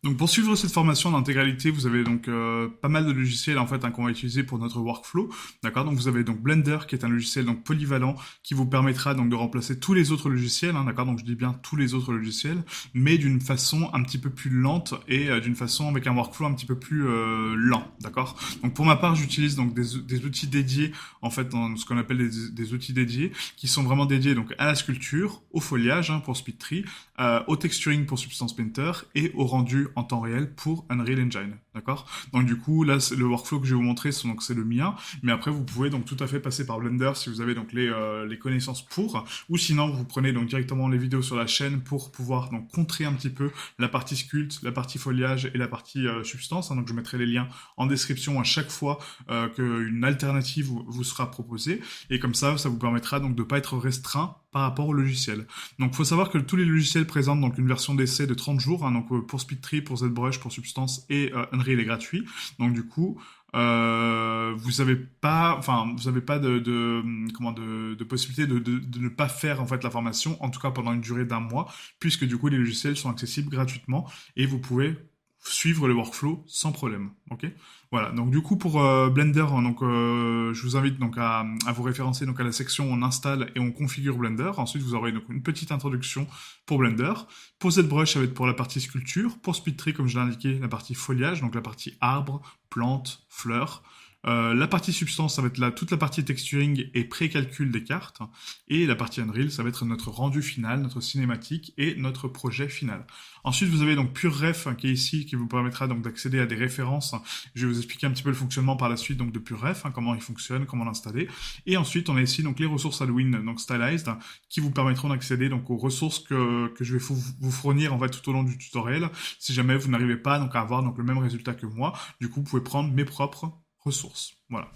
Donc pour suivre cette formation en intégralité, vous avez donc pas mal de logiciels en fait qu'on va utiliser pour notre workflow, d'accord. Donc vous avez donc Blender qui est un logiciel donc polyvalent qui vous permettra donc de remplacer tous les autres logiciels, hein, d'accord. Donc je dis bien tous les autres logiciels, mais d'une façon un petit peu plus lente et d'une façon avec un workflow un petit peu plus lent, d'accord. Donc pour ma part, j'utilise donc des outils dédiés en fait, dans ce qu'on appelle des outils dédiés qui sont vraiment dédiés donc à la sculpture, au foliage hein, pour SpeedTree, au texturing pour Substance Painter et au rendu en temps réel pour Unreal Engine, d'accord. Donc du coup là le workflow que je vais vous montrer c'est le mien, mais après vous pouvez donc tout à fait passer par Blender si vous avez donc les connaissances pour, ou sinon vous prenez donc directement les vidéos sur la chaîne pour pouvoir donc contrer un petit peu la partie sculpte, la partie foliage et la partie substance, hein. Donc je mettrai les liens en description à chaque fois qu'une alternative vous sera proposée, et comme ça vous permettra donc de pas être restreint par rapport au logiciel. Donc, il faut savoir que tous les logiciels présentent donc une version d'essai de 30 jours. Hein, donc, pour SpeedTree, pour ZBrush, pour Substance et Unreal est gratuit. Donc, du coup, vous avez pas de possibilité de ne pas faire en fait la formation, en tout cas pendant une durée d'un mois, puisque du coup les logiciels sont accessibles gratuitement et vous pouvez suivre le workflow sans problème. Ok. Voilà. Donc du coup pour Blender, hein, donc je vous invite donc à vous référencer donc à la section où on installe et on configure Blender. Ensuite vous aurez donc une petite introduction pour Blender. Pour ZBrush, ça va être pour la partie sculpture. Pour SpeedTree, comme je l'ai indiqué, la partie foliage, donc la partie arbre, plantes, fleurs. La partie substance, ça va être toute la partie texturing et pré-calcul des cartes. Et la partie Unreal, ça va être notre rendu final, notre cinématique et notre projet final. Ensuite, vous avez donc PureRef qui est ici, qui vous permettra donc d'accéder à des références. Je vais vous expliquer un petit peu le fonctionnement par la suite donc de PureRef, comment il fonctionne, comment l'installer. Et ensuite, on a ici donc les ressources Alwin, donc stylized, qui vous permettront d'accéder donc aux ressources que je vais vous fournir en fait tout au long du tutoriel. Si jamais vous n'arrivez pas donc à avoir donc le même résultat que moi, du coup, vous pouvez prendre mes propres ressources. Voilà.